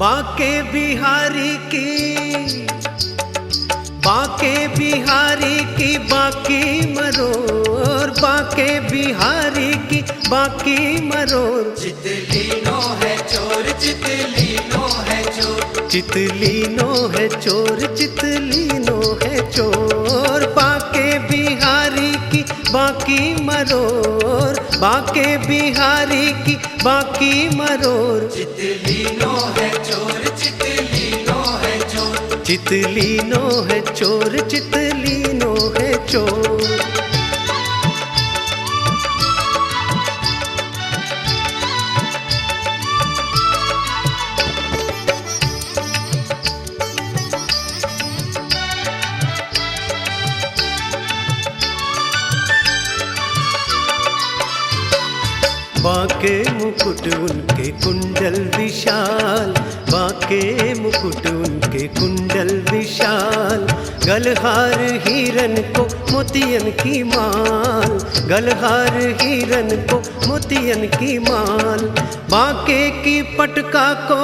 बाके बिहारी की, बाके बिहारी की बाकी मरोर, बाके बिहारी की बाकी मरोर। चितलीनो है चोर, चितलीनो है चोर, चितलीनो है चोर, चितलीनो है चोर। बाके बिहारी की बाकी मरोर, बाके बिहारी की बाकी मरोर। चितलीनो है चोर, चितलीनो है चोर, चितलीनो है चोर, चितलीनो है चोर। बाके मुकुट उनके कुंडल विशाल, बाके मुकुट उनके कुंडल विशाल। गलहार हिरन को मोतियन की माल, गलहार हिरन को मोतियन की माल। बाके की पटका को,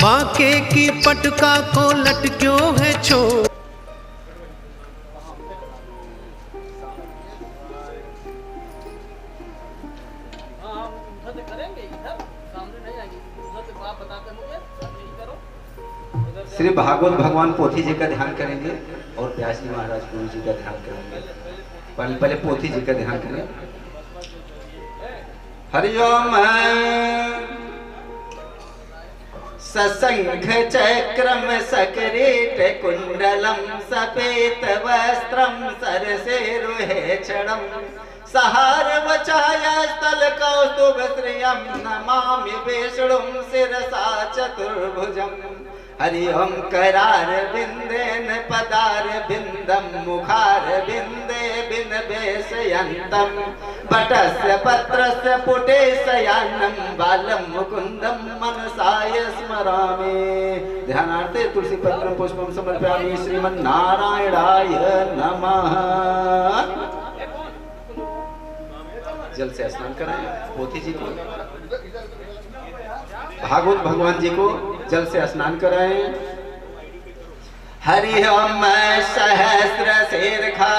बाके की पटका को लटक्यों है छोर। श्री भागवत भगवान पोथी जी का ध्यान करेंगे और व्यास जी महाराज गुरु जी का ध्यान करेंगे। पहले पोथी जी का ध्यान करें। हरिओम। सशंख चक्रम सकिरीट कुंडलम सपेत वस्त्रम सरसेरुहे क्षणम सहार वचाय स्थल कौस्तुभ श्रियम नमामि विष्णुं शिरसा चतुर्भुजम्। हरि ओम करार बिंदेन पदार बिंदम मुखार बिंदे बिन बेशयंतम बटस्य पत्रस्य पुटे शयानम बालम मुकुंदम मनसाय स्मरामि। ध्यानार्थे तुलसी पत्रम पुष्पम समर्पयामि श्रीमन्नारायणाय नमः। जल से स्नान कराएं पोथी जी को, भागवत भगवान जी को जल से स्नान कराएं। हरि ओम सहस्र शीर्षा,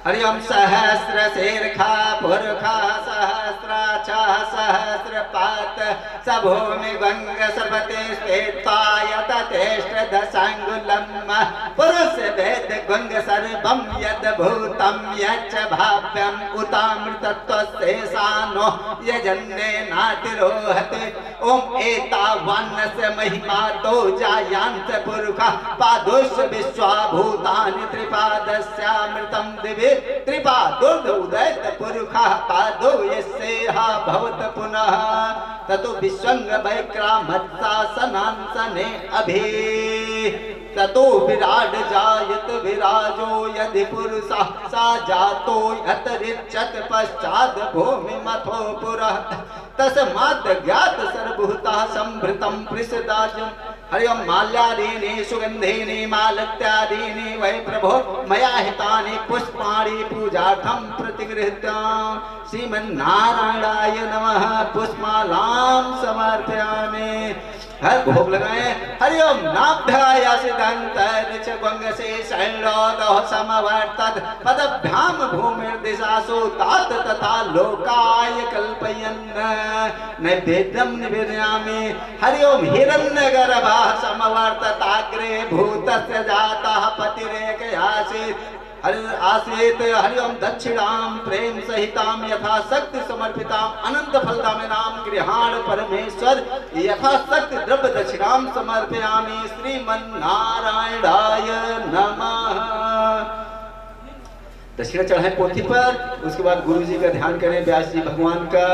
हरि ओम सहस्र शीर्षा पुरखा सहस्राचा सहस्र पात सभूमि गंग सर्वते श्वेताय ततेष्ट दशांगुलम पुरुष वेद गंग सर्वम यद भूतम यच्च भाव्यम उतामृतत्वशेषानो यजन्ने नातिरोहते। ओम एतावान्नस्य महिमा तो जायांत पुरुषा पादोष विश्वाभूतानि त्रिपादस्यामृतं दिवे त्रिपादोर्ध उदयत पुरुषः पादो यस्येह भवत पुनः ततो विश्वंग वैक्रामत्सासनांसने अभि ततो विराड जायत विराजो यदि पुरुषः सा जातो यतरिच्यत पश्चात् भूमि मथो पुरः तस्मात् ज्ञात सर्वभूतः संभृतं पृषदाजम्। हरि ओम माल्यादीनि सुगंधीनि मालत्यादीनि वै प्रभो मया हितानि पुष्पाणि पूजार्थं प्रतिगृह्य श्रीमन्नारायणाय नमः पुष्पमालां समर्पयामि। हर भोग लगाए। हरि ओम नाभ्यायासिदंतरिच गंगसे शैलोदो समवर्तत पदभ्याम भूमिर्दिशासु तात तथा लोकाय कल्पयन् नैवेद्यं निवेदयामि। हरि ओम हिरण्यगर्भः समवर्तताग्रे भूतस्य जातः पतिरेकयासीत् आसीत। हरि ओम दक्षिणां प्रेम सहितां यथाशक्ति समर्पितां अनंत फलदामिनां गृहाण परमेश्वर यथाशक्ति द्रव्य दक्षिणां समर्पयामि श्रीमन्नारायणाय नमः। दक्षिणा चढ़ाएं पोथी पर, उसके बाद गुरु जी का ध्यान करें, व्यास जी भगवान का।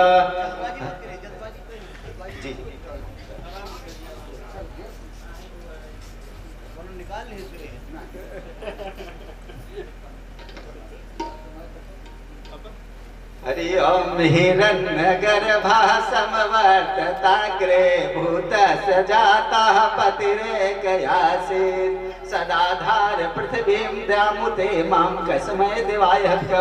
जी हरि ओम हिरण्यगर्भः समवर्तताग्रे भूतस्य जातः पतिरेकयासीत् सदाधार पृथिवीं द्यामुते मां कस्मै देवाय हविषा।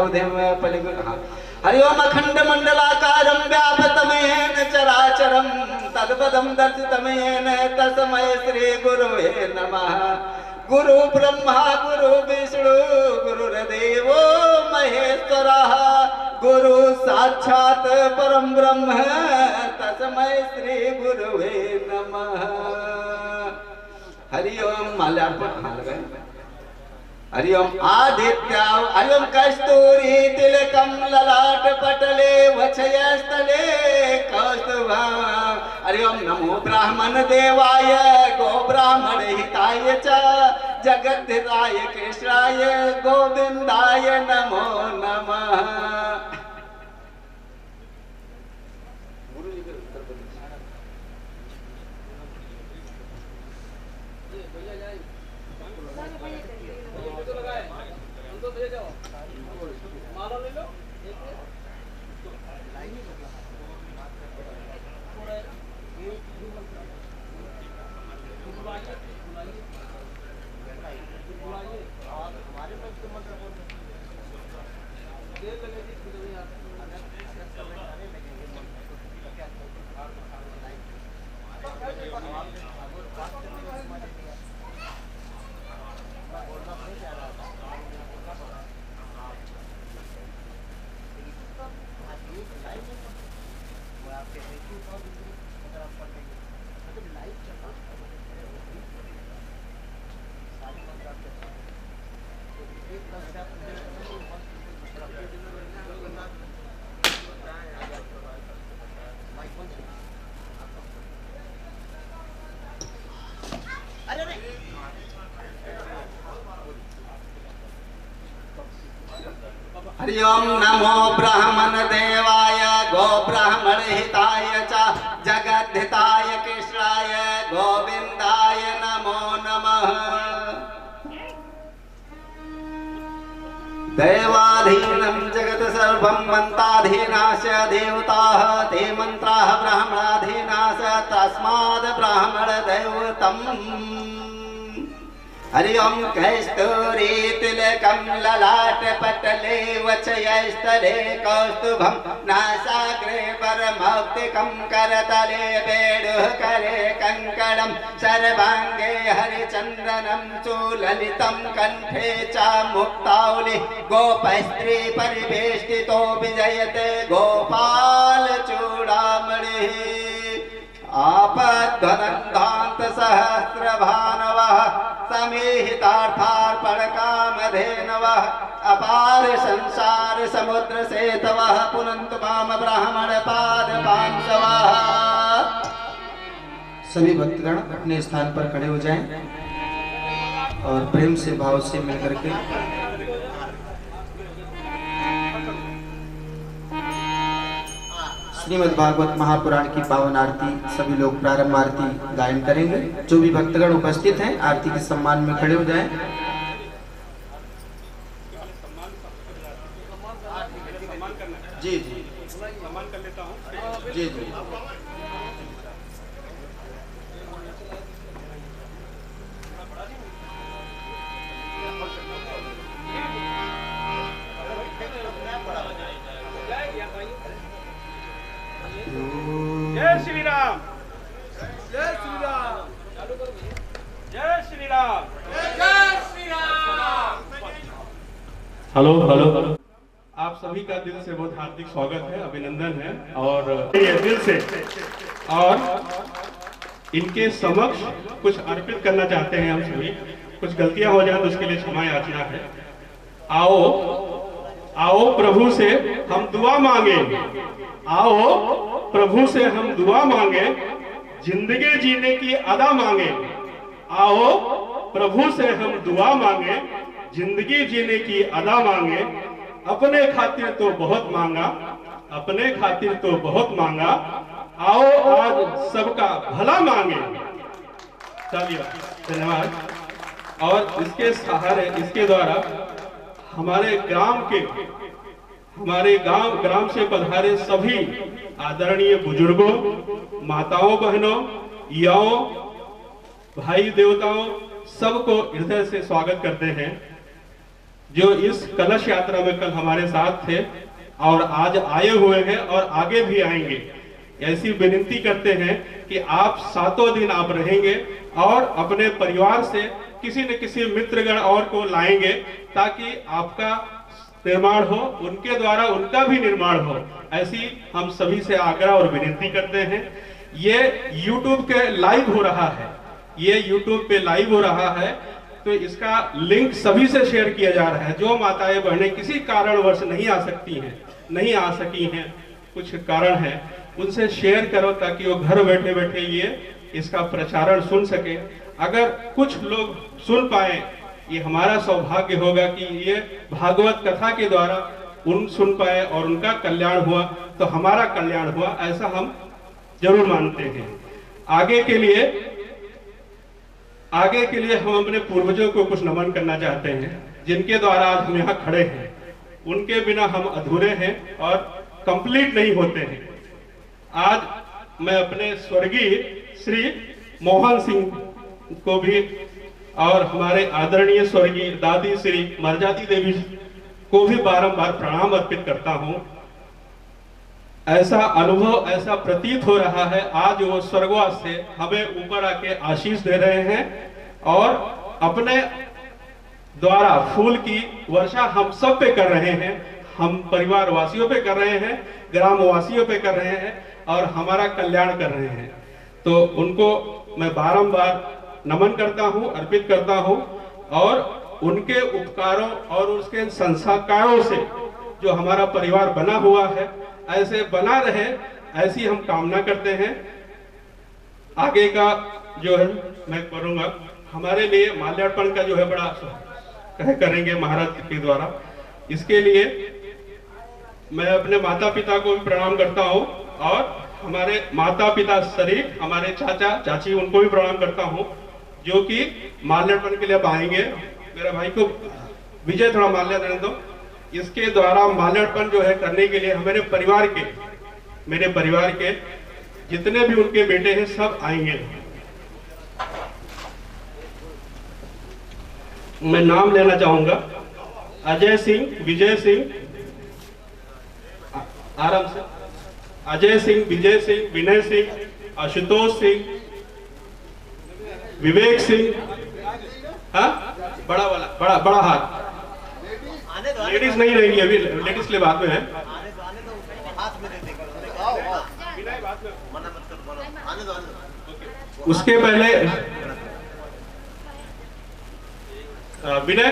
हरि ओम अखंड मंडलाकारं व्यापतमेन चराचरं तद्पदं दर्शितमेन तस्मै श्री गुरुवे नमः। गुरु ब्रह्मा गुरु विष्णु गुरुर्देवो महेश्वरः गुरु साक्षात् परम ब्रह्म तस्मै श्री गुरुवे नमः। हरि ओम माल्यार्पण लगाए। हरि ओम आदित्या हरि ओम कस्तूरी तिलकम ललाट पटले वक्षस्थले कौस्तुभा। हरि ओम नमो ब्राह्मण देवाय गो ब्राह्मण हिताय च जगद्धिताय कृष्णाय गोविंदाय नमो नमः। हरि ओम नमो ब्राह्मण देवाय गो ब्राह्मण हिताय च जगद्धिताय कृष्णाय गोविंदाय नमो नमः। दैवाधीनं जगत् सर्वं मन्त्राधीनाश्च देवताः ते मन्त्राः ब्राह्मणाधीनाः तस्माद् ब्राह्मण दैवतम्। हरि ओम कस्तूरी तिलकं ललाट पटले वक्षस्थले कौस्तुभं नासाग्रे परमौक्तिकं करतले वेणुकरे कंकणं सर्वांगे हरिचन्दनं सुललितं कंठे च मुक्तावली गोपस्त्री परिवेष्टितो विजयते गोपाल चूड़ामणिः। आपद्ध्वनन्दान्त सहस्रभानवः समीहितार्थार्पणकामधेनवः अपार संसार समुद्र सेतवः पुनन्तु माम ब्राह्मण पाद पांसवः। सभी भक्तगण अपने स्थान पर खड़े हो जाएं और प्रेम से भाव से मिलकर के श्रीमद् भागवत महापुराण की पावन आरती सभी लोग प्रारंभ आरती गायन करेंगे। जो भी भक्तगण उपस्थित हैं आरती के सम्मान में खड़े हो जाएं। जी जी सम्मान कर लेता हूँ। जी जी जय श्री राम, जय श्री राम, जय श्री राम, जय श्री राम। हेलो हेलो, आप सभी का दिल से बहुत हार्दिक स्वागत है, अभिनंदन है और ये दिल से और इनके समक्ष कुछ अर्पित करना चाहते हैं। हम सभी कुछ गलतियां हो जाए तो उसके लिए क्षमा याचना है। आओ आओ प्रभु से हम दुआ मांगे, आओ प्रभु से हम दुआ मांगे, जिंदगी जीने की अदा मांगे। आओ प्रभु से हम दुआ मांगे, जिंदगी जीने की अदा मांगे। अपने खातिर तो बहुत मांगा, अपने खातिर तो बहुत मांगा। आओ आज सबका भला मांगे। चलिए धन्यवाद। और इसके सहारे, इसके द्वारा हमारे ग्राम से पधारे सभी आदरणीय बुजुर्गों, माताओं, बहनों, युवाओं, भाई देवताओं सबको हृदय से स्वागत करते हैं। जो इस कलश यात्रा में कल हमारे साथ थे और आज आए हुए हैं और आगे भी आएंगे। ऐसी विनती करते हैं कि आप 7 दिन आप रहेंगे और अपने परिवार से किसी न किसी मित्रगण और को लाएंगे ताकि आपका निर्माण हो, उनके द्वारा उनका भी निर्माण हो। ऐसी हम सभी से आग्रह और विनती करते हैं। ये YouTube के लाइव हो रहा है, ये YouTube पे लाइव हो रहा है, तो इसका लिंक सभी से शेयर किया जा रहा है। जो माताएं बहनें किसी कारणवश नहीं आ सकती हैं, नहीं आ सकी हैं, कुछ कारण है, उनसे शेयर करो ताकि वो घर बैठे बैठे ये इसका प्रचारण सुन सके। अगर कुछ लोग सुन पाए, ये हमारा सौभाग्य होगा कि ये भागवत कथा के द्वारा उन सुन पाए और उनका कल्याण हुआ तो हमारा कल्याण हुआ, ऐसा हम जरूर मानते हैं। आगे के लिए हम अपने पूर्वजों को कुछ नमन करना चाहते हैं, जिनके द्वारा आज हम यहाँ खड़े हैं। उनके बिना हम अधूरे हैं और कंप्लीट नहीं होते हैं। आज मैं अपने स्वर्गीय श्री मोहन सिंह को भी और हमारे आदरणीय स्वर्गीय दादी श्री मरजाती देवी को भी बारंबार प्रणाम अर्पित करता हूं। ऐसा अनुभव, ऐसा प्रतीत हो रहा है आज वो स्वर्गवास से हमें ऊपर आके आशीष दे रहे हैं और अपने द्वारा फूल की वर्षा हम सब पे कर रहे हैं। हम परिवार वासियों पे कर रहे हैं, ग्राम वासियों पे कर रहे हैं और हमारा कल्याण कर रहे हैं। तो उनको मैं बारंबार नमन करता हूं, अर्पित करता हूं और उनके उपकारों और उसके संस्कारों से जो हमारा परिवार बना हुआ है ऐसे बना रहे, ऐसी हम कामना करते हैं। आगे का जो है मैं करूंगा, हमारे लिए माल्यार्पण का जो है बड़ा करेंगे महाराज के द्वारा। इसके लिए मैं अपने माता पिता को भी प्रणाम करता हूं और हमारे माता पिता शरीफ, हमारे चाचा चाची, उनको भी प्रणाम करता हूं जो कि माल्यार्पण के लिए अब आएंगे। मेरा भाई को विजय थोड़ा माल्या देने दो। इसके द्वारा माल्यार्पण जो है करने के लिए मेरे परिवार के जितने भी उनके बेटे हैं सब आएंगे। मैं नाम लेना चाहूंगा, अजय सिंह, विजय सिंह, आराम से, अजय सिंह, विजय सिंह, विनय सिंह, आशुतोष सिंह, विवेक सिंह, हाँ बड़ा वाला बड़ा हाथ। लेडीज नहीं रहेंगी अभी, लेडीज के लिए बाद में है। उसके पहले विनय,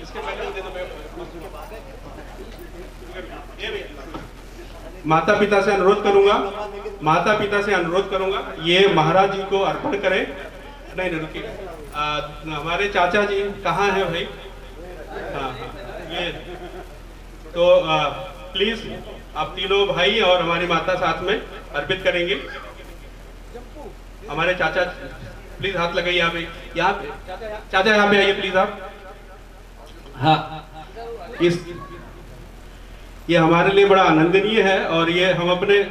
इसके पहले दे दो। माता पिता से अनुरोध करूंगा ये महाराज जी को अर्पण करें। नहीं रुकिए, हमारे चाचा जी कहाँ हैं भाई? हाँ ये तो प्लीज आप तीनों भाई और हमारी माता साथ में अर्पित करेंगे। हमारे चाचा प्लीज हाथ लगाइए यहाँ पे चाचा यहाँ पे आइए प्लीज आप। हाँ, ये हमारे लिए बड़ा आनंदनीय है और ये हम अपने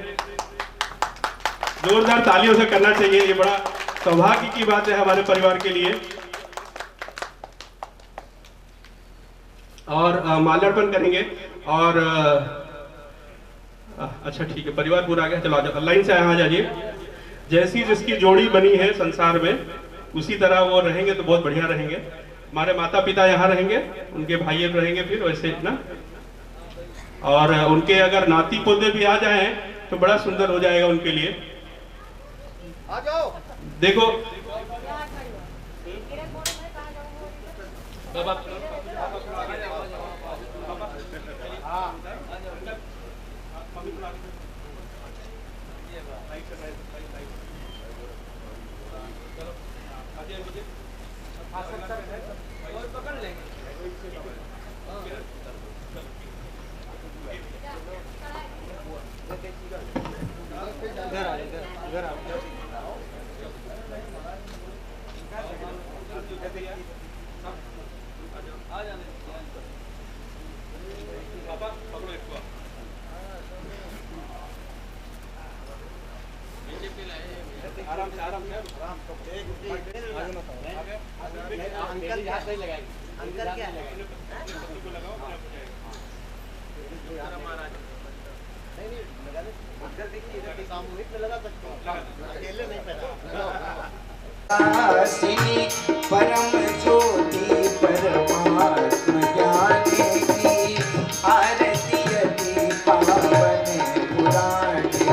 जोरदार तालियों से करना चाहिए। ये बड़ा सौभाग्य की बात है हमारे परिवार के लिए। और माल्यार्पण करेंगे और अच्छा ठीक है, परिवार पूरा आ गया, चलो आ जाओ, लाइन से यहाँ जाइए। जैसी जिसकी जोड़ी बनी है संसार में उसी तरह वो रहेंगे तो बहुत बढ़िया रहेंगे। हमारे माता पिता यहाँ रहेंगे, उनके भाई रहेंगे फिर वैसे ना, और उनके अगर नाती पोते भी आ जाएं तो बड़ा सुंदर हो जाएगा उनके लिए। आ जाओ, देखो आराम से आसिनी परम ज्योति परमात्म ज्ञानी की आरती अति पावन पुराण की।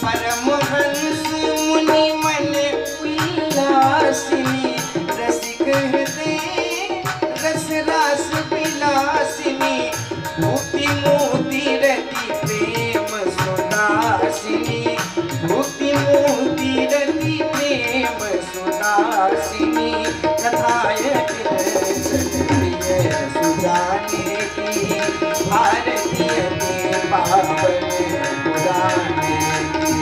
परमहंस मुनि मन उल्लासिनी रसिक हृदय रस रास विलासिनी भूति मोती रति प्रेम सुनासिनी भूति मोती रति प्रेम सुनासिनी कथायक प्रिय सुजाने की भारतीय के पावन पुराने की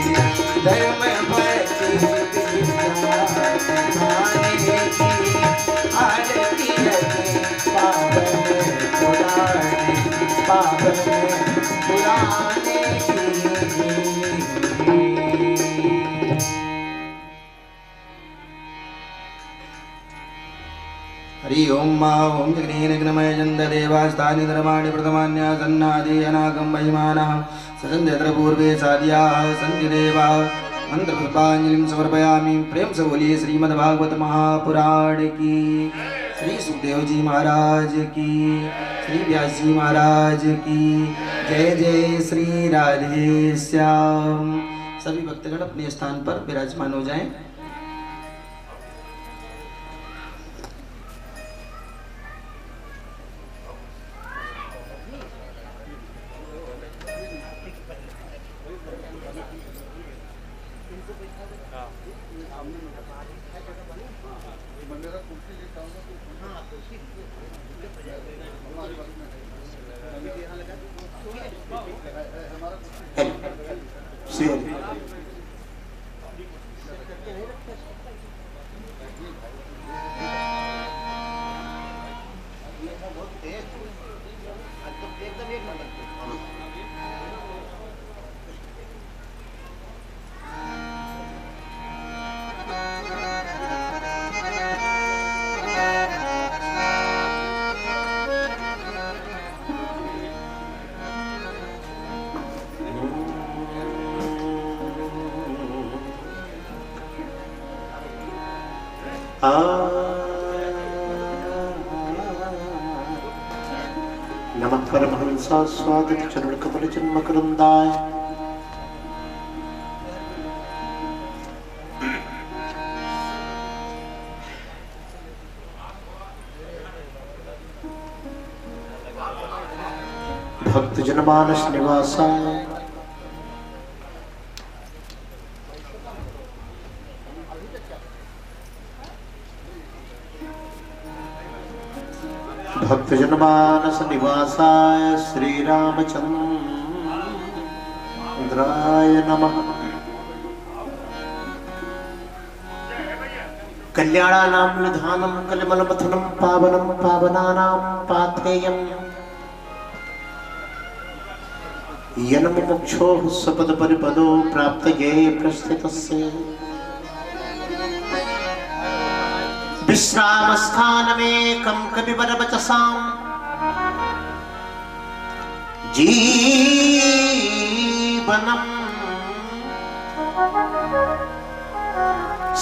धर्म भक्ति विद्या ध्याने की भारतीय के पावन पुराने की। हरि ओम मा ओम जगनीनग्नमय चंद देवास्तानि धर्माणि प्रथमान्यासन्नादि अनागम महिमानः सजन्यत्र पूर्वे साध्याः सन्ति देवाः मंत्रपुष्पांजलिं समर्पयामि। प्रेम से बोलिए श्रीमद्भागवत महापुराण की, श्री सुखदेव जी महाराज की, श्री व्यास जी महाराज की जय जय श्री राधे श्याम। सभी भक्तगण अपने स्थान पर विराजमान हो जाएं। नमः परमहंसा स्वागत चरण कमल जन्म करंदाय। भक्त जनमानस निवासाय भक्त जनमानस निवासाय श्री रामचंद्राय नमः। कल्याणानां निधानं कलिमलमथनं पावनं पावनानां पाथेयम् यन् मुमुक्षोः सपद परिपदो प्राप्तये प्रस्थितस्य विश्राम स्थानमेकं कविवरवचसां जीवनम्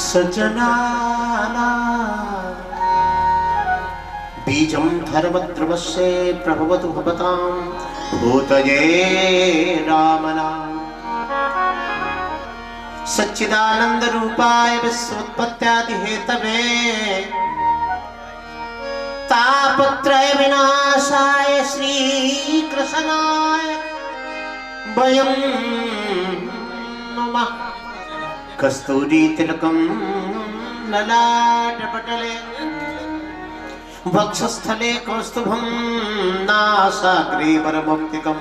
सजनानां बीजं धर्मद्रवस्य प्रभवतु भवतां भूतये रामनाम। सच्चिदानंद रूपाय विश्वोत्पत्त्यादि हेतवे तापत्रय विनाशाय श्री कृष्णाय वयं नमः। कस्तूरी तिलकं ललाटपटले वक्षस्थले कौस्तुभं नासाग्रे परमौक्तिकं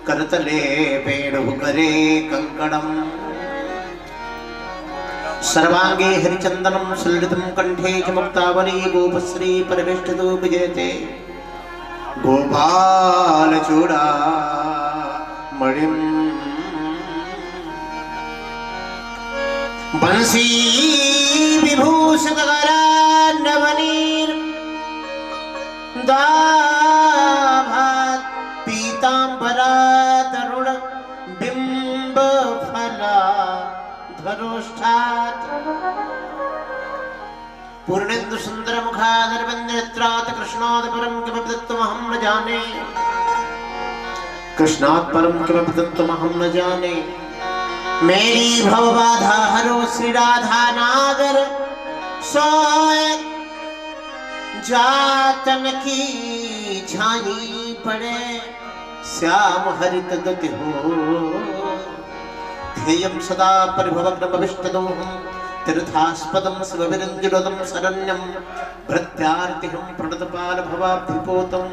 करतले वेणुकरे कंकणम् सर्वांगे हरिचंदनं सुललितं कंठे च मुक्तावली गोपश्री परिवेष्टितो विजयते गोपाल चूड़ा मणिम बंसी विभूषित नवनीर दाभात पीतांबरा तरुण बिंब फला धरोष्ठात पूर्णेन्दु सुंदर मुखादरविंद्रत्रात कृष्णात् परम किमपि तत्त्वमहं न जाने कृष्णात् परम किमपि तत्त्वमहं न जाने मेरी भवबाधा हरो श्री राधा नागर सोए जातन की झाई पड़े श्याम हरित गति हो ध्येयं सदा परिभवग्नमभिष्टदोहं तीर्थास्पदं शिवविरञ्जनदं शरण्यं भृत्यार्तिहं प्रणतपाल भवाब्धिपोतं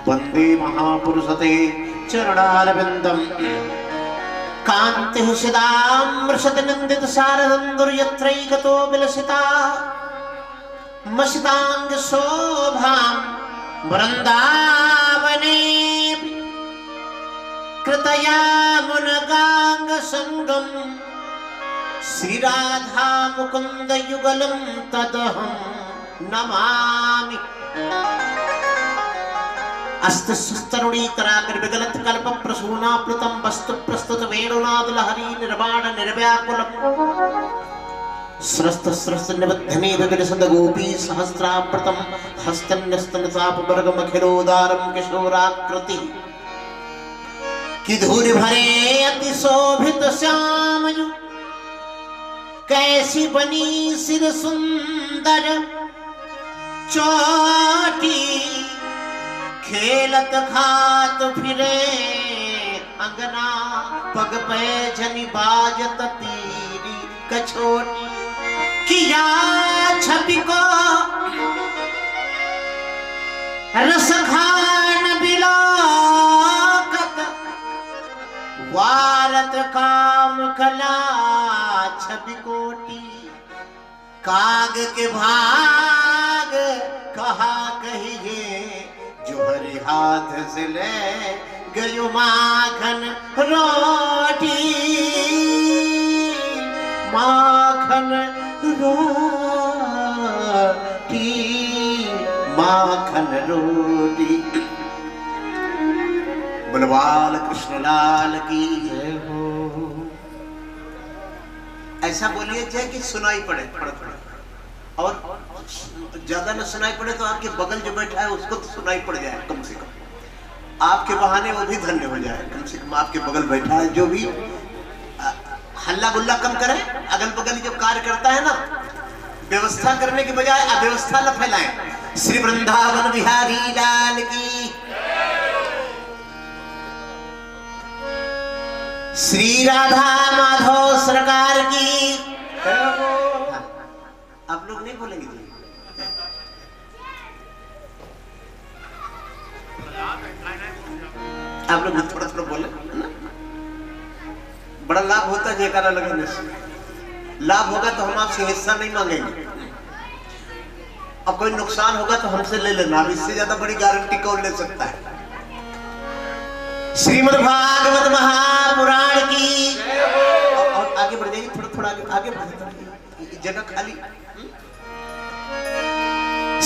वन्दे महापुरुषते चरणारविन्दम् कान्तिः सदामृषतनन्दित शारदं दुर्यत्रैकतो विलसिता मसितांग शोभां वृन्दावने कृतया मुनगांग संगम श्री राधा मुकुंद युगलम तदहं नमामि अस्तस्तरुणीकराकर विगलित कल्प प्रसूनाप्लुतं वस्तु प्रस्तुत वेणुनाद लहरी निर्वाण निर्व्याकुलम् स्रस्त स्रस्त निबद्धने विगलिसद गोपी सहस्राप्रतं हस्तन्यस्तनतापवर्गम अखिलोदारं किशोराकृति कि धूरि भरे अति शोभित श्यामयु कैसी बनी सिर सुंदर चोटी खेलत खात फिरे अंगना पग पे जनी बाजत तीरी कछोटी किया छवि को रस खान बिलोकत वारत काम कला छवि कोटी काग के भाग कहा कहिए जो हरि हाथ से ले गयो माखन रोटी माखन रोटी माखन रोटी बलवाल कृष्णलाल की जय हो। ऐसा बोलिए जय कि सुनाई पड़े और ज्यादा न सुनाई पड़े तो आपके बगल जो बैठा है उसको तो सुनाई पड़ जाए कम से कम आपके बहाने वो भी धन्य हो जाए कम से कम आपके बगल बैठा है जो भी हल्ला गुल्ला कम करे अगल बगल जो कार्य करता है ना व्यवस्था करने के बजाय अव्यवस्था न फैलाएं। श्री वृंदावन बिहारी लाल की श्री राधा माधव सरकार की आप लोग नहीं बोलेंगे जी आप लोग थोड़ा थोड़ा बोले ना बड़ा लाभ होता है जयकारा लगाने से लाभ होगा तो हम आपसे हिस्सा नहीं मांगेंगे और कोई नुकसान होगा तो हमसे ले लेना अब इससे ज्यादा बड़ी गारंटी कौन ले सकता है। श्रीमद् भागवत महापुराण की और आगे बढ़ जाइए थोड़ा थोड़ा आगे बढ़ जाइए जगह खाली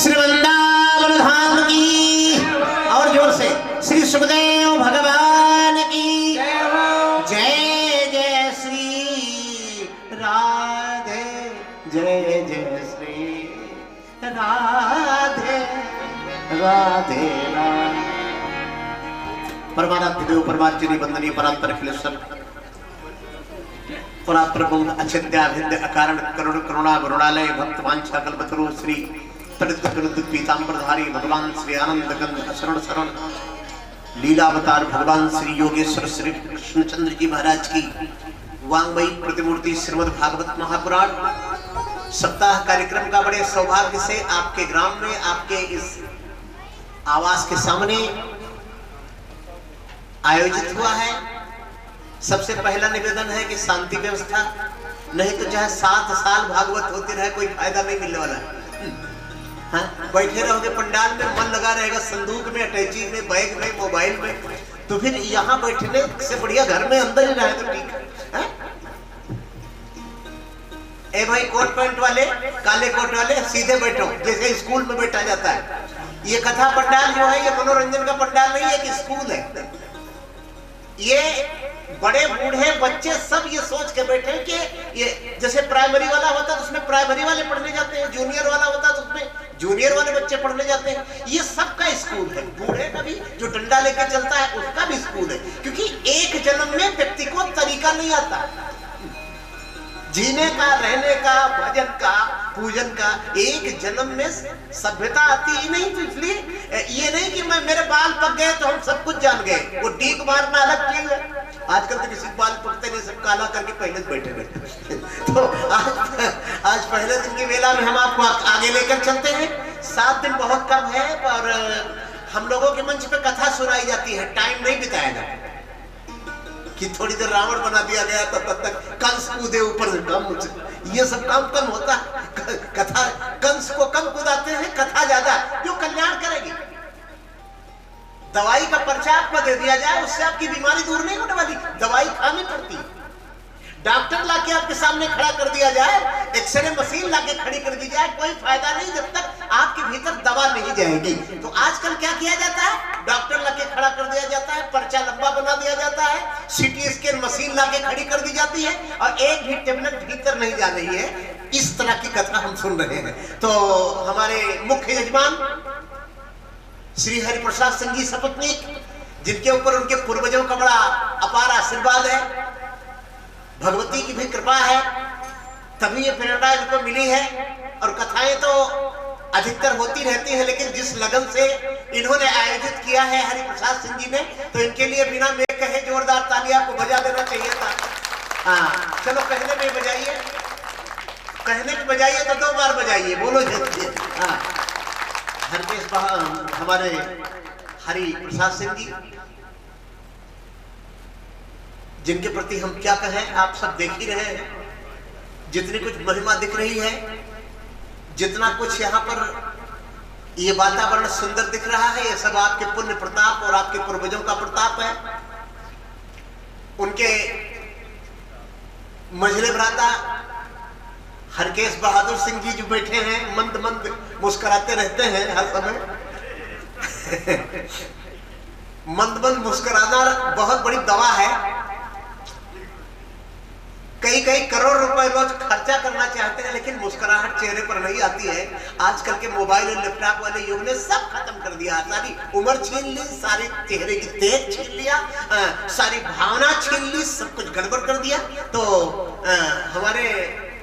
श्री वृंदावन धाम की और जोर से श्री सुखदेव भगवान की जय जय श्री राधे जय जय श्री राधे राधे राधे परमानंद देव परमार्चनी वंदनीय परात्पर अखिलेश्वर परात्पर अचिंत्याभिंद अकारण करुण करुणा वरुणालय भक्त वांछा कल्पतरु श्री पीतांबरधारी भगवान श्री आनंद गंध शरण शरण लीलावतार भगवान श्री योगेश्वर श्री कृष्णचंद्र जी महाराज की वांगमयी प्रतिमूर्ति श्रीमद् भागवत महापुराण सप्ताह कार्यक्रम का बड़े सौभाग्य से आपके ग्राम में आपके इस आवास के सामने आयोजित हुआ है। सबसे पहला निवेदन है कि शांति व्यवस्था नहीं तो चाहे 7 साल भागवत होती रहे कोई फायदा नहीं मिलने वाला है। हाँ, बैठे रहोगे पंडाल में, मन लगा रहेगा संदूक में, अटैची में, बैग में, मोबाइल में, तो फिर यहाँ बैठने से बढ़िया घर में अंदर ही रहे तो ठीक है। ए भाई कोट पैंट वाले, काले कोट वाले सीधे बैठो, जैसे स्कूल में बैठा जाता है। ये कथा पंडाल जो है ये मनोरंजन का पंडाल नहीं है कि स्कूल है। ये बड़े बूढ़े बच्चे सब ये सोच के बैठे कि ये जैसे प्राइमरी वाला होता है तो उसमें प्राइमरी वाले पढ़ने जाते हैं, जूनियर वाला होता है तो उसमें जूनियर वाले बच्चे पढ़ने जाते हैं। ये सबका स्कूल है। बूढ़े का भी जो डंडा लेके चलता है उसका भी स्कूल है, क्योंकि एक जन्म में व्यक्ति को तरीका नहीं आता जीने का, रहने का, भजन का, पूजन का। एक जन्म में सभ्यता आती ही नहीं, तो इसलिए ये नहीं कि मैं मेरे बाल पक गए तो हम सब कुछ जान गए। वो टीक मारना अलग चीज है। आजकल तो किसी बाल पकते नहीं, सब काला करके पहले बैठे बैठे। तो आज पहले दिन की वेला में हम आपको आगे लेकर चलते हैं। 7 दिन बहुत कम है और हम लोगों के मंच पे कथा सुनाई जाती है, टाइम नहीं बिताया जाता कि थोड़ी देर रावण बना दिया गया तब तक कंस कूदे ऊपर से कम, ये सब काम कम होता है। कथा कंस को कम कूदाते हैं, कथा ज्यादा जो कल्याण करेगी। दवाई का पर्चा आपको दे दिया जाए, उससे आपकी बीमारी दूर नहीं होने वाली, दवाई खानी पड़ती है। डॉक्टर लाके आपके सामने खड़ा कर दिया जाए, एक्सरे मशीन लाके खड़ी कर दी जाए, कोई फायदा नहीं जब तक आपके भीतर दवा नहीं जाएगी। तो आजकल क्या किया जाता है, डॉक्टर लाके खड़ा कर दिया जाता है, पर्चा लंबा बना दिया जाता है, सीटी स्कैन मशीन लाके खड़ी कर दी जाती है और एक भी टेबलेट भीतर नहीं जा रही है। इस तरह की कथा हम सुन रहे हैं। तो हमारे मुख्य यजमान श्री हरिप्रसाद सिंह जी सपत्नीक, जिनके ऊपर उनके पूर्वजों का बड़ा अपार आशीर्वाद है, भगवती की भी कृपा है, तभी ये प्रेरणा इनको मिली है। और कथाएं तो अधिकतर होती रहती है, लेकिन जिस लगन से इन्होंने आयोजित किया है हरिप्रसाद सिंह जी ने, तो इनके लिए बिना मैं कहे जोरदार ताली आपको बजा देना चाहिए था। हाँ चलो, कहने में बजाइए, कहने में बजाइए तो 2 बार बजाइए, बोलो जल्दी। हाँ, हमारे हरिप्रसाद सिंह जी, जिनके प्रति हम क्या कहें, आप सब देख ही रहे हैं। जितनी कुछ महिमा दिख रही है, जितना कुछ यहाँ पर ये वातावरण सुंदर दिख रहा है, ये सब आपके पुण्य प्रताप और आपके पूर्वजों का प्रताप है। उनके मझले भ्राता हरकेश बहादुर सिंह जी जो बैठे हैं, मंद मंद मुस्कुराते रहते हैं हर समय। मंद मंद मुस्कुराना बहुत बड़ी दवा है। कई करोड़ रुपए रोज खर्चा करना चाहते हैं, लेकिन मुस्कुराहट चेहरे पर नहीं आती है। आजकल के मोबाइल और लैपटॉप वाले युग ने सब खत्म कर दिया। सारी उम्र छीन ली, सारी चेहरे की तेज छीन लिया, सारी भावना छीन ली, सब कुछ गड़बड़ कर दिया। तो हमारे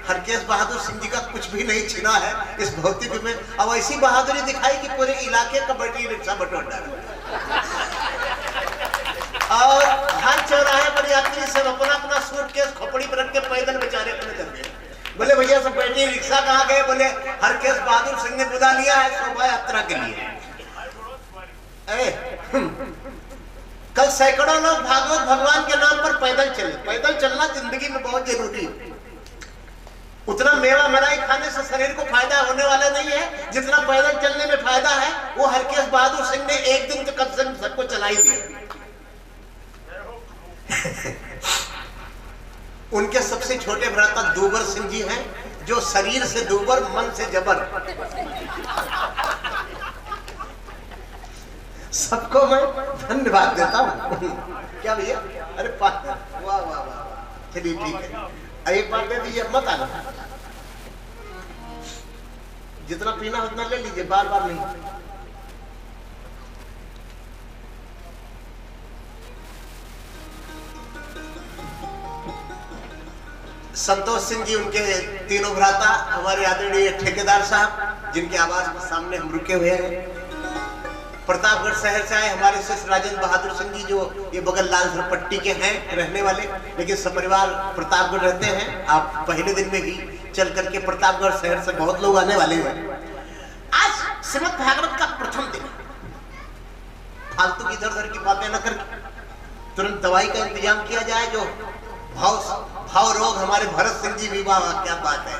हरकेश बहादुर सिंह जी का कुछ भी नहीं छीना है इस भौतिक में। अब ऐसी बहादुरी दिखाई कि पूरे इलाके का बैटरी रिक्शा बटोर डाला और हर चौराहे पर यात्री सब अपना अपना सूटकेस खोपड़ी पर रख के पैदल बेचारे अपने चल गए। बोले भैया सब बैटरी रिक्शा कहाँ गए? बोले हरकेश बहादुर सिंह ने बुला लिया है शोभा यात्रा के लिए। कल सैकड़ों लोग भागवत भगवान के नाम पर पैदल चले। पैदल चलना जिंदगी में बहुत जरूरी है। उतना मेवा मलाई खाने से शरीर को फायदा होने वाला नहीं है जितना पैदल चलने में फायदा है। वो हरकेश बहादुर सिंह ने एक दिन तो कम से कम सबको चला ही दिया। उनके सबसे छोटे भ्राता दूबर सिंह जी हैं, जो शरीर से दूबर मन से जबर। सबको मैं धन्यवाद देता हूँ। क्या भैया? अरे वाह वाह वाह, चलिए ठीक है। एक बार दे दीजिए, मत आना। जितना पीना उतना ले लीजिए, बार बार नहीं। संतोष सिंह जी, उनके तीनों भ्राता, हमारे आदरणीय ठेकेदार साहब, जिनके आवास के सामने हम रुके हुए हैं। प्रतापगढ़ शहर से आए हमारे शिष्य राजेंद्र बहादुर सिंह जी, जो ये बगल लाल पट्टी के हैं रहने वाले, लेकिन सपरिवार प्रतापगढ़ रहते हैं। आप पहले दिन में ही चल करके प्रतापगढ़ शहर से बहुत लोग आने वाले हैं। आज श्रीमद् भागवत का प्रथम दिन। फालतू की इधर उधर की बातें न करके तुरंत दवाई का इंतजाम किया जाए। जो भाव रोग हमारे भरत सिंह जी, विवाह क्या बात है।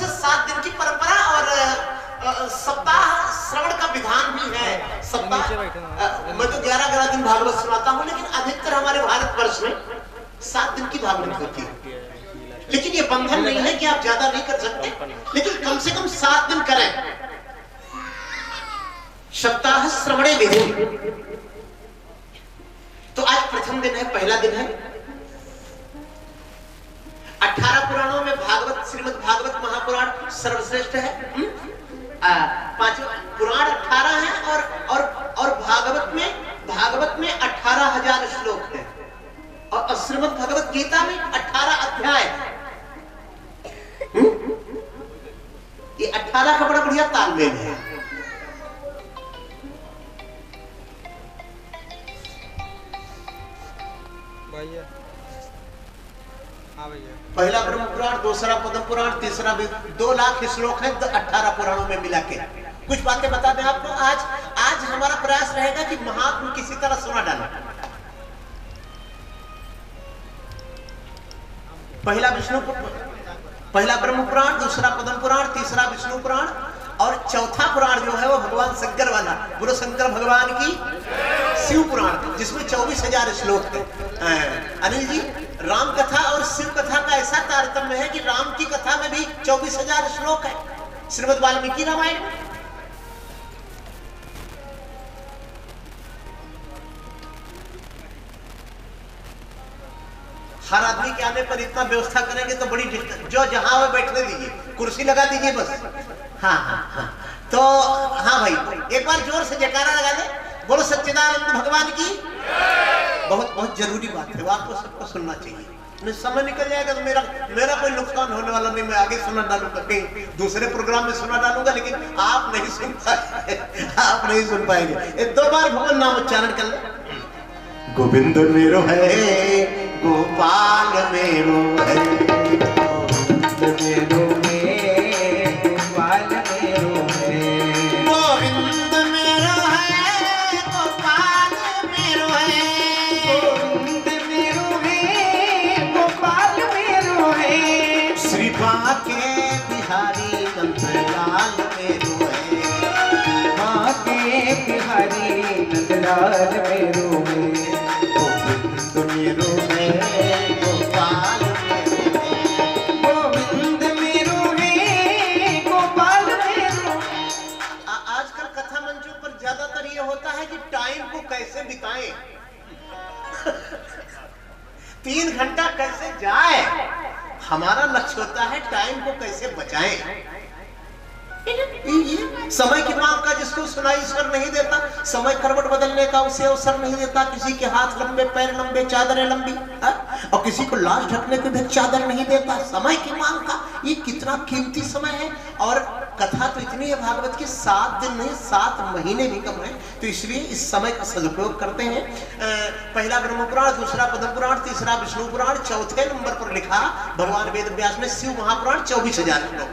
से 7 दिन की परंपरा और सप्ताह श्रवण का विधान भी है। सप्ताह मैं तो 11 दिन भागवत सुनाता हूँ, लेकिन अधिकतर हमारे भारतवर्ष में 7 दिन की भागवत होती है। लेकिन ये बंधन नहीं है कि आप ज्यादा नहीं कर सकते, लेकिन कम से कम 7 दिन करें। सप्ताह श्रवणे विधि। तो आज प्रथम दिन है, पहला दिन है। 18 पुराणों में भागवत, श्रीमद् भागवत महापुराण सर्वश्रेष्ठ है। 5 पुराण 18 है और भागवत में 18,000 श्लोक है और श्रीमद् भगवत गीता में 18 अध्याय। ये 18 का बड़ा बढ़िया तालमेल है। पहला ब्रह्म पुराण, दूसरा पद्म पुराण, तीसरा 2 लाख श्लोक है 18 पुराणों में मिला के। कुछ बातें बता दें आपको। आज हमारा प्रयास रहेगा कि महात्मा किसी तरह सुना डाला। पहला ब्रह्म पुराण, दूसरा पद्म पुराण, तीसरा विष्णु पुराण और चौथा पुराण जो है वो भगवान शंकर वाला, बोलो शंकर भगवान की, शिव पुराण, जिसमें 24,000 श्लोक है। अनिल जी, राम कथा और शिव कथा का ऐसा तारतम्य है कि राम की कथा में भी 24,000 श्लोक है श्रीमद् वाल्मीकि रामायण। हर आदमी के आने पर इतना व्यवस्था करेंगे तो बड़ी दिक्कत। जो जहां हो बैठने दीजिए, कुर्सी लगा दीजिए बस। हाँ। तो हाँ भाई, एक बार जोर से जयकारा लगा दे, बोलो सच्चिदानंद भगवान की। बहुत जरूरी बात है, वो आपको सबको सुनना चाहिए। नहीं समय निकल जाएगा तो मेरा कोई नुकसान होने वाला नहीं। मैं आगे सुना डालूंगा, कहीं दूसरे प्रोग्राम में सुना डालूंगा, लेकिन आप नहीं सुन पाएंगे। आप नहीं सुन पाएंगे। 2 बार भगवान नाम उच्चारण कर ले। गोविंद मेरो है, गोपाल मेरो है, गोविंद मेरो है, गोपाल मेरो है, गोविंद मेरो है, गोपाल मेरो है, गोविंद मेरो है, गोपाल मेरो है, श्री बाके बिहारी नंदलाल मेरो है, बाके बिहारी नंदलाल मेरो है, मेरो है, गोपाल मेरो है, गोविंद मेरो है, गोपाल मेरो। आजकल कथा मंचों पर ज्यादातर ये होता है कि टाइम को कैसे बिताएं, 3 घंटा कैसे जाए। हमारा लक्ष्य होता है टाइम को कैसे बचाएं। समय की मांग का जिसको सुनाई ईश्वर नहीं देता, समय करवट बदलने का उसे अवसर नहीं देता। किसी के हाथ लंबे, पैर लंबे, चादरें लंबी, और किसी को लाश ढकने को भी चादर नहीं देता। समय की मांग का ये कितना कीमती समय है। और कथा तो इतनी है भागवत की, 7 दिन नहीं 7 महीने भी कम है। तो इसलिए इस समय का सदुपयोग करते हैं। पहला ब्रह्म पुराण, दूसरा पद्म पुराण, तीसरा विष्णु पुराण, चौथे नंबर पर लिखा भगवान वेद व्यास ने शिव महापुराण 24,000 श्लोक।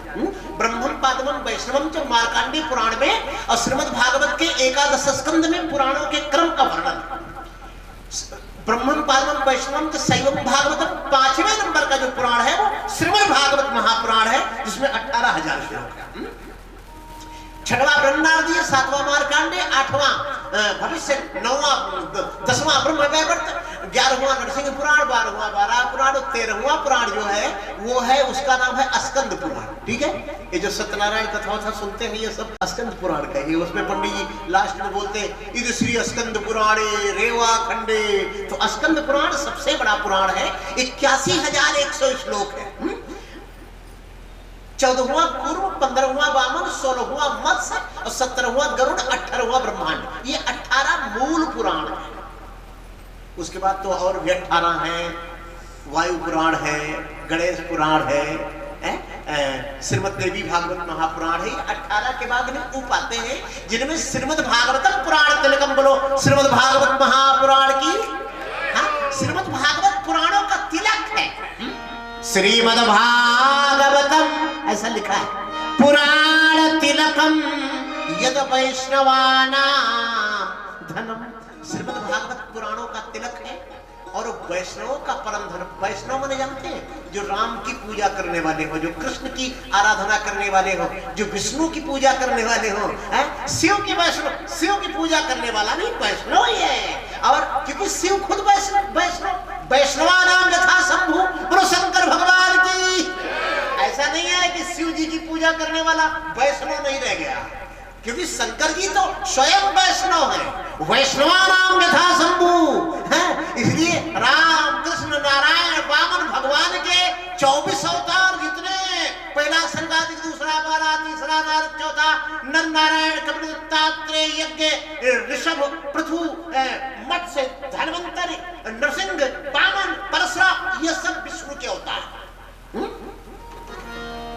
ब्रह्मम पादमम वैष्णवम च मार्कांडी पुराण में और श्रीमद् भागवत के 11 स्कंद में पुराणों के क्रम का वर्णन। ब्रह्मम पादमम वैष्णवम च शैवम भागवतम, 5वें नंबर का जो पुराण है वो श्रीमद् भागवत महापुराण है, जिसमें 18,000 श्लोक है। 6वां ब्रह्मांडीय, 7वां मार्कांडेय, 8वां भविष्य, 9वां 10वां ब्रह्म वैवर्त, 11वां नरसिंह पुराण, 12वां वाराह पुराण, 13वां पुराण जो है वो है, उसका नाम है स्कंद पुराण। ठीक है, ये जो सत्यनारायण कथा सुनते हैं ये सब स्कंद पुराण का है। उसमें पंडित जी लास्ट में बोलते हैं इद श्री स्कंद पुराणे रेवा खंडे। तो स्कंद पुराण सबसे बड़ा पुराण है, 81,100 श्लोक है। 14वां पूर्व, 15वां वामन, 16वां मत्स्य और 17वां गरुड़, 18वां ब्रह्मांड। ये 18 मूल पुराण है। उसके बाद तो और भी 18 हैं। वायु पुराण है, गणेश पुराण है, श्रीमद् देवी भागवत महापुराण है। 18 के बाद में उप आते हैं जिनमें श्रीमद् भागवतम पुराण तिलकम, बोलो श्रीमद् भागवत महापुराण की। श्रीमद् भागवत पुराणों का तिलक है। श्रीमद् भागवतम ऐसा लिखा है, पुराण तिलकम यद वैष्णवानां धनम। श्रीमद् भागवत पुराणों का तिलक है। और वैष्णवों का परम धर्म, वैष्णव माने जानते हैं जो राम की पूजा करने वाले हो, जो कृष्ण की आराधना करने वाले हो, जो विष्णु की पूजा करने वाले हो, शिव की वैष्णव, शिव की पूजा करने वाला नहीं वैष्णव ही है। और क्योंकि शिव खुद वैष्णवा नाम यथा शंभु, बोलो शंकर भगवान की। ऐसा नहीं है कि शिव जी की पूजा करने वाला वैष्णव नहीं रह गया, क्योंकि शंकर जी तो स्वयं वैष्णव है, वैष्णवा नाम यथा शंभु है। इसलिए राम कृष्ण नारायण वामन भगवान के 24 अवतार जितने, पहला सर्गाधिक, दूसरा बारा, तीसरा नारद, चौथा नर नारायण, कपिल, दत्तात्रेय, यज्ञ, ऋषभ, पृथु, मत्स्य, धन्वंतरि, नरसिंह, वामन, परशुराम, ये सब विष्णु के अवतार।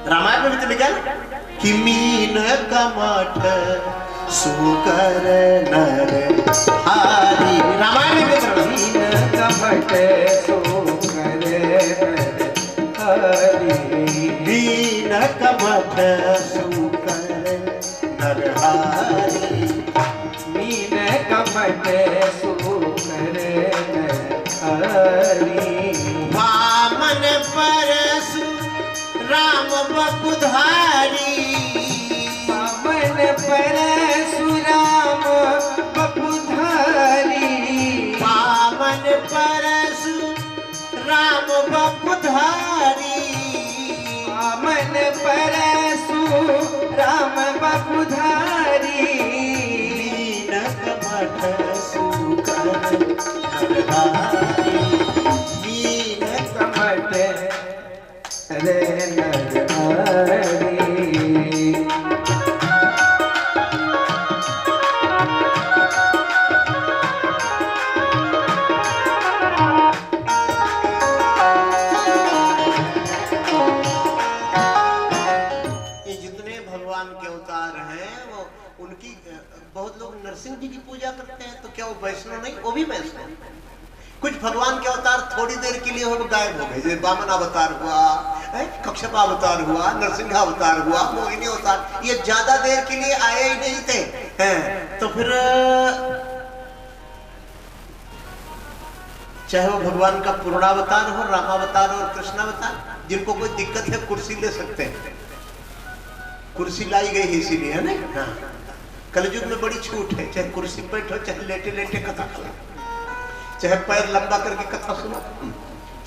रामायण में भी तो लिखा है कि मीन कमठ सुकर नर हारी। रामायण में भी मीन कमठ सुकर नर हारी, मीन कमठ सुकर नर हारी, मीन कपट सुकर हरी। वामन परशु राम बपुधारी, वामन परशुराम बपुधारी, वामन परशु राम बपुधारी, वामन परशुराम बपुधारी, मीन कमठ सुकर नरहारी, मीन कपट रे नरहरी। ये जितने भगवान के अवतार हैं वो उनकी, बहुत लोग नरसिंह जी की पूजा करते हैं, तो क्या वो वैष्णव नहीं? वो भी वैष्णव। कुछ भगवान के अवतार थोड़ी देर के लिए हो गायब हो गए, जैसे वामन अवतार हुआ, कच्छप अवतार हुआ, नरसिंह अवतार हुआ, मोहिनी अवतार, ये ज्यादा देर के लिए आए ही नहीं थे। तो फिर चाहे वो भगवान का पूर्णावतार हो, रामावतार और कृष्णावतार, जिनको कोई दिक्कत है कुर्सी ले सकते हैं, कुर्सी लाई गई है इसीलिए, है ना। कलयुग में बड़ी छूट है, चाहे कुर्सी पे बैठो, चाहे लेटे लेटे कथा सुनो, चाहे पैर लंबा करके कथा सुनो,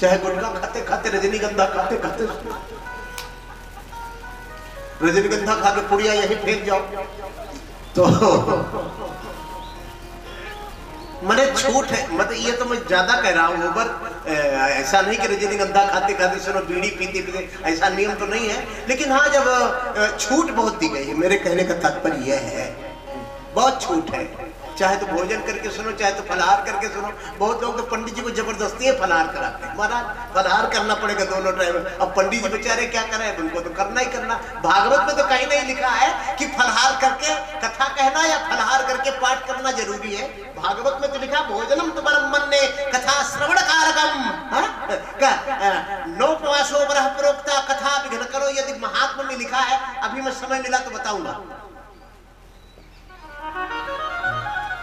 चाहे गुटखा खाते खाते, रजनीगंधा खाते खाते सुनो, रजनीगंधा खा के पुड़िया यही फेंक जाओ, तो मैंने छूट है। मतलब ये तो मैं ज्यादा कह रहा हूँ, ओवर ऐसा नहीं कि रजनीगंधा खाते खाते सुनो, बीड़ी पीते पीते, ऐसा नियम तो नहीं है। लेकिन हाँ, जब छूट बहुत दी गई है, मेरे कहने का तात्पर्य यह है, बहुत छूट है। चाहे तो भोजन करके सुनो, चाहे तो फलाहार करके सुनो। बहुत लोग तो पंडित जी को जबरदस्ती फलाहार कराते हैं, महाराज फलाहार करना पड़ेगा दोनों टाइम। अब पंडित जी बेचारे क्या करें, उनको तो करना ही करना। भागवत में तो कहीं नहीं लिखा है कि फलाहार करके कथा कहना या फलाहार करके पाठ करना जरूरी है। भागवत में तो लिखा भोजनम तुम्हारा मन ने कथा श्रवण कारकम, नोपवासो ब्रह प्रोक्ता कथा विघ्न करो। यदि महात्मा में लिखा है, अभी मैं समय मिला तो बताऊंगा,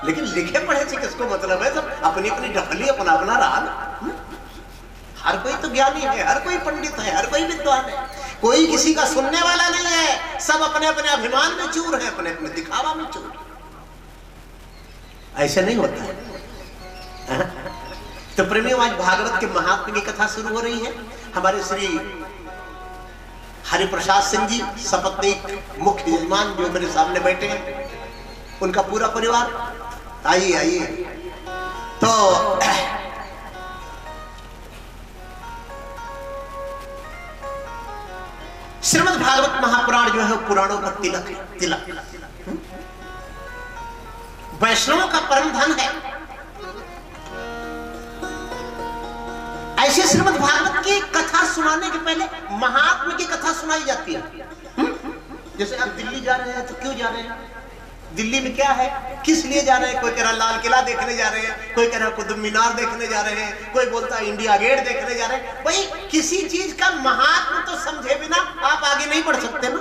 लेकिन लिखे पढ़े से किसको मतलब है? सब अपनी अपनी ढफली, अपना अपना राग। हर कोई तो ज्ञानी है, हर कोई पंडित है, हर कोई विद्वान है, कोई किसी का सुनने वाला नहीं है। सब अपने अपने अभिमान में चूर है, अपने अपने दिखावा में चूर। ऐसे नहीं होता है। तो प्रेमियों, आज भागवत के महात्मा की कथा शुरू हो रही है। हमारे श्री हरिप्रसाद सिंह जी सपत्नीक मुख्य यजमान जो मेरे सामने बैठे हैं, उनका पूरा परिवार, आइए आइए। तो श्रीमद् भागवत महापुराण जो है, पुराणों का तिलक है, तिलक वैष्णवों का परम धन है। ऐसे श्रीमद् भागवत की कथा सुनाने के पहले महात्मा की कथा सुनाई जाती है। जैसे आप दिल्ली जा रहे हैं तो क्यों जा रहे हैं, दिल्ली में क्या है, किस लिए जा रहे हैं? कोई कह रहा लाल किला देखने जा रहे हैं, कोई कह रहा कुतुब मीनार देखने जा रहे हैं, कोई बोलता है इंडिया गेट देखने जा रहे हैं। भाई किसी चीज का महात्मा तो समझे बिना आप आगे नहीं बढ़ सकते ना।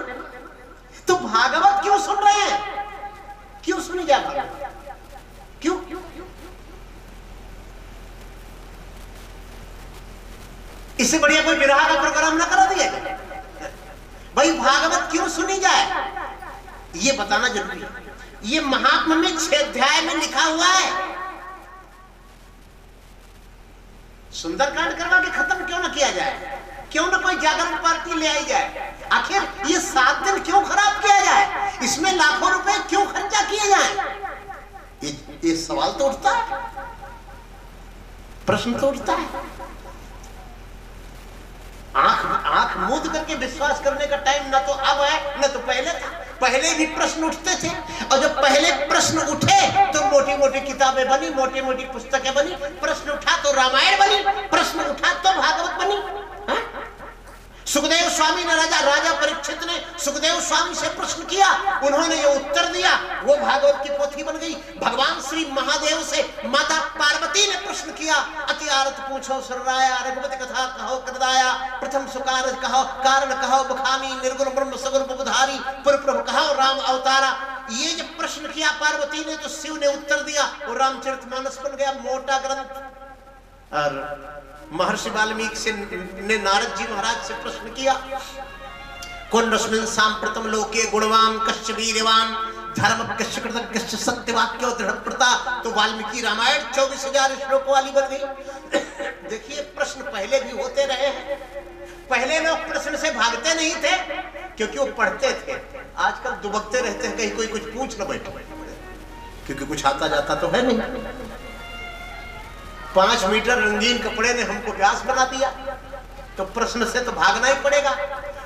तो भागवत क्यों सुन रहे हैं, क्यों सुनी जा भागवत, क्यों? इससे बढ़िया कोई विरह का प्रोग्राम ना करा दिया भाई। भागवत क्यों सुनी जाए ये बताना जरूरी है। ये महात्मा में 6 अध्याय में लिखा हुआ है। सुंदरकांड करवा के खत्म क्यों ना किया जाए? क्यों ना कोई जागरण पार्टी ले आई जाए? आखिर ये 7 दिन क्यों खराब किया जाए? इसमें लाखों रुपए क्यों खर्चा किए जाए? ये सवाल तो उठता है, प्रश्न तो उठता है। आंख मूंद करके विश्वास करने का टाइम ना तो अब है ना तो पहले था। पहले भी प्रश्न उठते थे, और जब पहले प्रश्न उठे तो मोटी मोटी किताबें बनी, मोटी मोटी पुस्तकें बनी। प्रश्न उठा तो रामायण बनी, प्रश्न उठा तो भागवत बनी। हा? सुखदेव स्वामी ने राजा परीक्षित ने सुखदेव स्वामी से प्रश्न किया, उन्होंने ये उत्तर दिया, वो भागवत की पोथी बन गई। भगवान श्री महादेव से माता पार्वती ने प्रश्न किया, अति आरत पूछो सुरराया, रघुपति कथा कहो कृदाया, प्रथम सुकारज कहो कारण कहो बखानी, निर्गुण ब्रह्म सगुण बुधारी, पुरप्रभ कहो राम अवतारा। ये जब प्रश्न किया पार्वती ने तो शिव ने उत्तर दिया, और रामचरितमानस बन गया मोटा ग्रंथ। और महर्षि वाल्मीकि से ने नारद जी महाराज से प्रश्न किया, कौन्नस्मिन् सांप्रतम लोके गुणवान कश्च वीर्यवान धर्म कश्च कृतज्ञ सत्यवाक्यो दृढ़व्रता। तो वाल्मीकि रामायण 24,000 श्लोकों वाली बन गई। देखिए प्रश्न पहले भी होते रहे हैं। पहले लोग प्रश्न से भागते नहीं थे क्योंकि वो पढ़ते थे। आजकल दुबकते रहते हैं, कहीं कोई कुछ पूछ न बैठे, क्योंकि कुछ आता जाता तो है नहीं। 5 मीटर रंगीन कपड़े ने हमको व्यास बना दिया, तो प्रश्न से तो भागना ही पड़ेगा।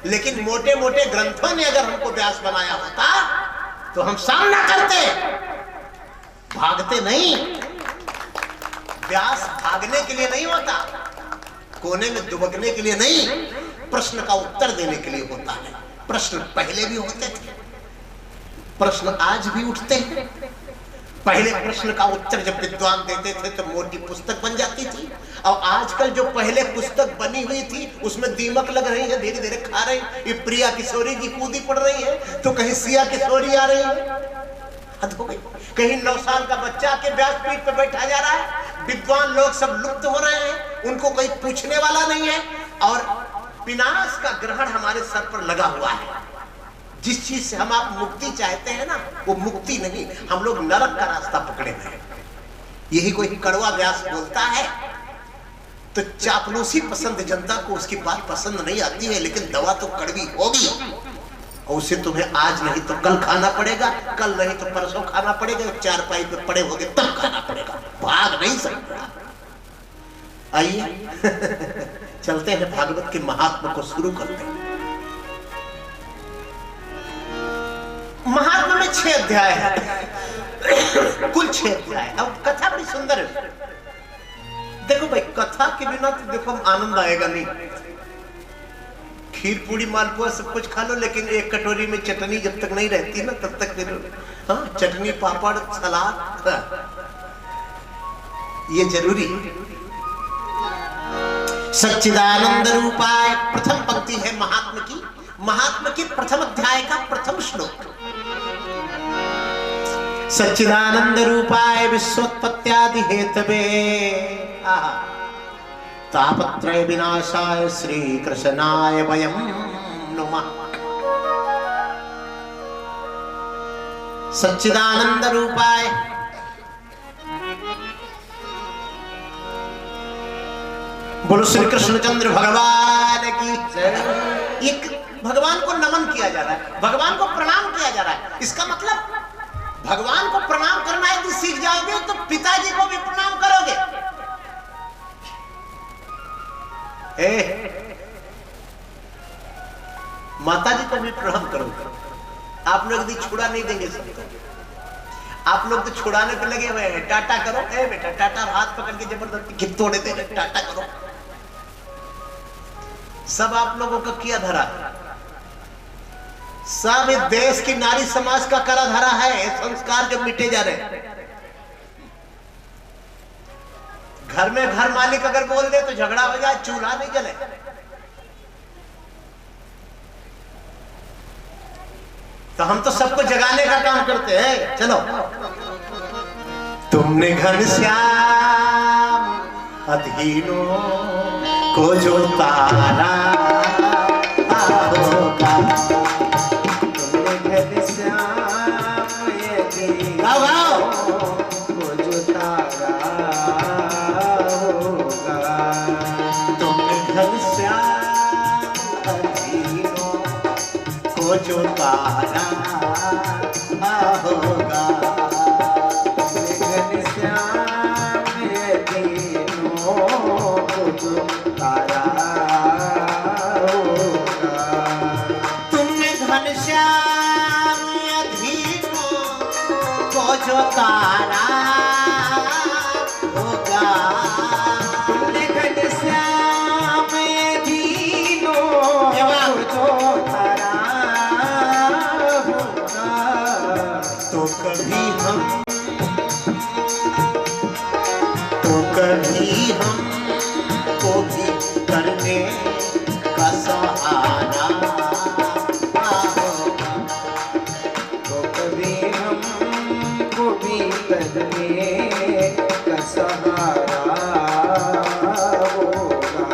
लेकिन मोटे मोटे ग्रंथों ने अगर हमको व्यास बनाया होता तो हम सामना करते, भागते नहीं। व्यास भागने के लिए नहीं होता, कोने में दुबकने के लिए नहीं, प्रश्न का उत्तर देने के लिए होता है। प्रश्न पहले भी होते थे, प्रश्न आज भी उठते हैं। पहले प्रश्न का उत्तर जब विद्वान देते थे तो मोटी पुस्तक बन जाती थी, और आजकल जो पहले पुस्तक बनी हुई थी उसमें दीमक लग रही है, धीरे धीरे खा रही। ये प्रिया किशोरी की कूदी पड़ रही है तो कहीं सिया किशोरी आ रही है, हद हो गई। कहीं 9 साल का बच्चा के व्यासपीठ पे बैठा जा रहा है। विद्वान लोग सब लुप्त हो रहे हैं, उनको कोई पूछने वाला नहीं है, और विनाश का ग्रहण हमारे सर पर लगा हुआ है। जिस चीज से हम आप मुक्ति चाहते हैं ना, वो मुक्ति नहीं, हम लोग नरक का रास्ता पकड़े हुए हैं। यही कोई कड़वा व्यास बोलता है तो चापलूसी पसंद जनता को उसकी बात पसंद नहीं आती है, लेकिन दवा तो कड़वी होगी, और उसे तुम्हें आज नहीं तो कल खाना पड़ेगा, कल नहीं तो परसों खाना पड़ेगा, 4 पाई पे पड़े होगे तब खाना पड़ेगा, भाग नहीं सकता। आइए चलते हैं भागवत के महात्मा को शुरू करते हैं। महात्मा में 6 अध्याय है, कुल 6 अध्याय। अब कथा बड़ी सुंदर है। देखो भाई, कथा के बिना तो देखो आनंद आएगा नहीं। खीर पूरी मालपुआ सब कुछ खा लो, लेकिन एक कटोरी में चटनी जब तक नहीं रहती ना तब तक फिर चटनी पापड़ सलाद ये जरूरी। सच्चिदानंद रूपाय, प्रथम पंक्ति है महात्मा की। महात्मा के प्रथम अध्याय का प्रथम श्लोक। सच्चिदानंद रूपाय विश्वोत्पत्त्यादि हेतवे तापत्रय विनाशाय श्री कृष्णाय वयं नुमः। सच्चिदानंद रूपाय, बोलो श्री कृष्णचंद्र भगवान की। एक भगवान को नमन किया जा रहा है, भगवान को प्रणाम किया जा रहा है। इसका मतलब भगवान को प्रणाम करना यदि सीख जाओगे तो पिताजी को भी प्रणाम करोगे। माताजी को भी प्रणाम करोगे। आप लोग यदि छुड़ा नहीं देंगे सबको, आप लोग तो छुड़ाने पे लगे हुए हैं। टाटा करो, ए बेटा टाटा, हाथ पकड़ के जबरदस्ती तोड़े दे, टाटा करो। सब आप लोगों का किया धरा, सब इस देश की नारी समाज का करा धरा है। संस्कार जब मिटे जा रहे हैं, घर में घर मालिक अगर बोल दे तो झगड़ा हो जाए, चूल्हा नहीं जले। तो हम तो सबको जगाने का काम करते हैं। चलो, तुमने घनश्याम अधीनो को जो तारा होगा। तुमने घनश्याम यदि गाओ गाओ। को जो तारा होगा। तुमने घनश्याम अधीनों को जो तारा होगा। घनश्याम यदीनों को जो तारा होगा। तुमने घनश्याम अधीनों को जो तारा होगा। तुमने घनश्याम यदीनों को जो तारा होगा। तो कभी हम को भी करने का सहारा होगा। तो कभी हमको भी करने का सहारा होगा।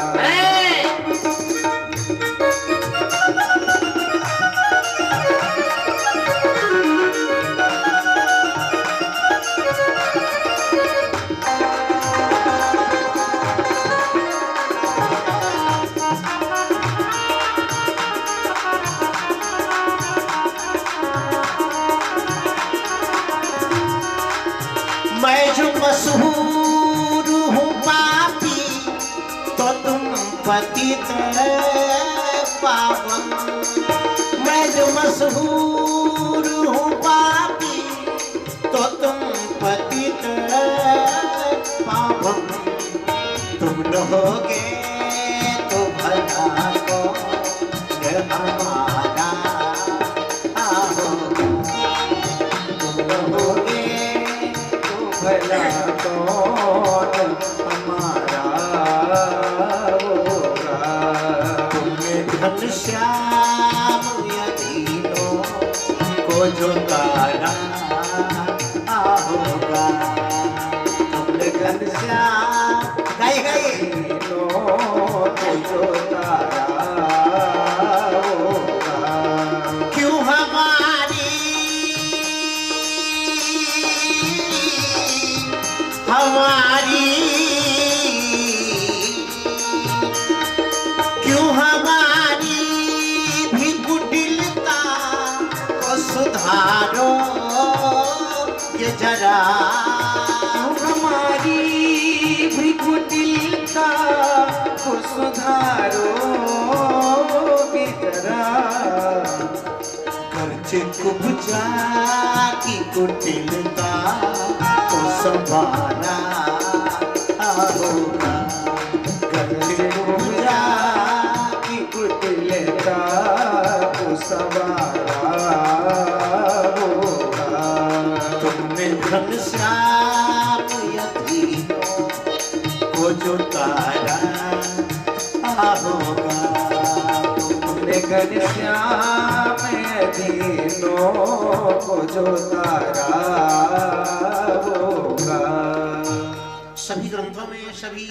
मैं जो मशहूर हूँ पापी तो तुम पतित पावन। मैं जो मशहूर हूँ पापी तो तुम पतित पावन। तुम रहोगे तो भला को हमारा होगा। तुम रहोगे भला कौन हमारा होगा। तुमने घनश्याम यदीनों को जो तारा होगा। तुमने घनश्याम गाई गाई यदीनों को जो तारा होगा। क्यों हमारी क्यों हमारी भी कुटिलता को सुधारो ये जरा। हमारी भी कुटिलता को सुधारो जरा। गर्जे कुब्जा की कुटिलता को संभाला होगा। गर्जे कुब्जा की कुटिलता को संवारा होगा। तुमने घनश्याम यदीनों को जो तारा होगा। तुमने घनश्याम यदीनों को जो तारा होगा। सभी ग्रंथों में, सभी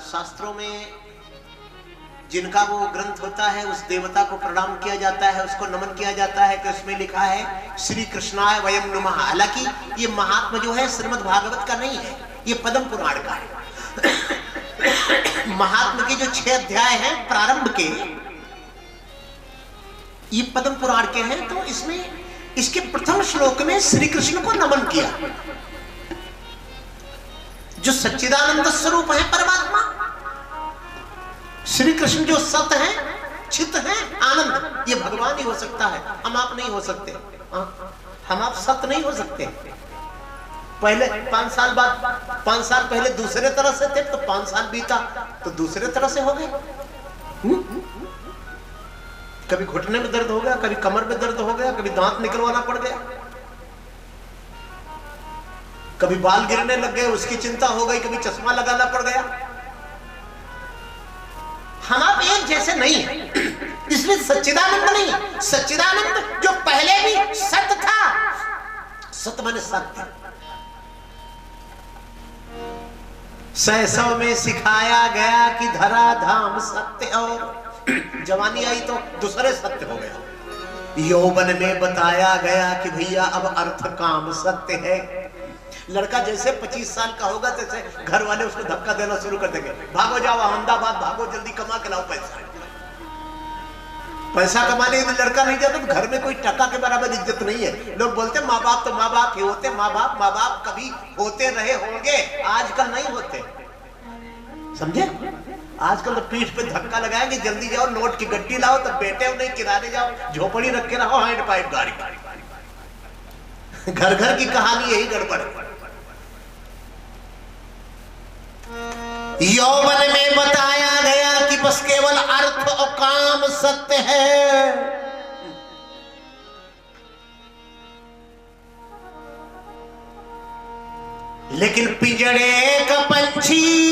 शास्त्रों में जिनका वो ग्रंथ होता है उस देवता को प्रणाम किया जाता है, उसको नमन किया जाता है कि उसमें लिखा है श्री कृष्णाय वयम नमः। हालांकि ये महात्मा जो है श्रीमद् भागवत का नहीं है, ये पद्म पुराण का है। महात्मा के जो 6 अध्याय हैं प्रारंभ के, ये पद्म पुराण के हैं। तो इसमें इसके प्रथम श्लोक में श्री कृष्ण को नमन किया, जो सच्चिदानंद स्वरूप है परमात्मा। श्री कृष्ण जो सत है, चित है, आनंद, ये भगवान ही हो सकता है, हम आप नहीं हो सकते। हम आप सत नहीं हो सकते। पहले 5 साल बाद, 5 साल पहले दूसरे तरह से थे, तो 5 साल बीता तो दूसरे तरह से हो गए। कभी घुटने में दर्द हो गया, कभी कमर में दर्द हो गया, कभी दांत निकलवाना पड़ गया, कभी बाल गिरने लग गए, उसकी चिंता हो गई, कभी चश्मा लगाना पड़ गया। हम आप एक जैसे नहीं है, इसलिए सच्चिदानंद नहीं। सच्चिदानंद जो पहले भी सत्य था, सत्य माने सत्य, शैशव में सिखाया गया कि धरा धाम सत्य, और जवानी आई तो दूसरे सत्य हो गया। यौवन में बताया गया कि भैया अब अर्थ काम सत्य है। लड़का जैसे 25 साल का होगा तैसे घर वाले उसको धक्का देना शुरू कर देंगे, भागो जाओ अहमदाबाद, भागो जल्दी कमा के लाओ पैसा। पैसा कमाने के लिए लड़का नहीं जाता तो घर में कोई टका के बराबर इज्जत नहीं है। लोग बोलते माँ बाप तो माँ बाप ही होते, माँ बाप कभी होते रहे होंगे, आजकल नहीं होते, समझे? आजकल तो पीठ पे धक्का लगाएंगे, जल्दी जाओ नोट की गड्डी लाओ, तब बेटे नहीं किराने जाओ, झोपड़ी रख के रहो, हैंड पाइप गाड़ी। घर घर की कहानी यही गड़बड़ है। यौवन में बताया गया कि बस केवल अर्थ और काम सत्य है। लेकिन पिंजड़े का पंछी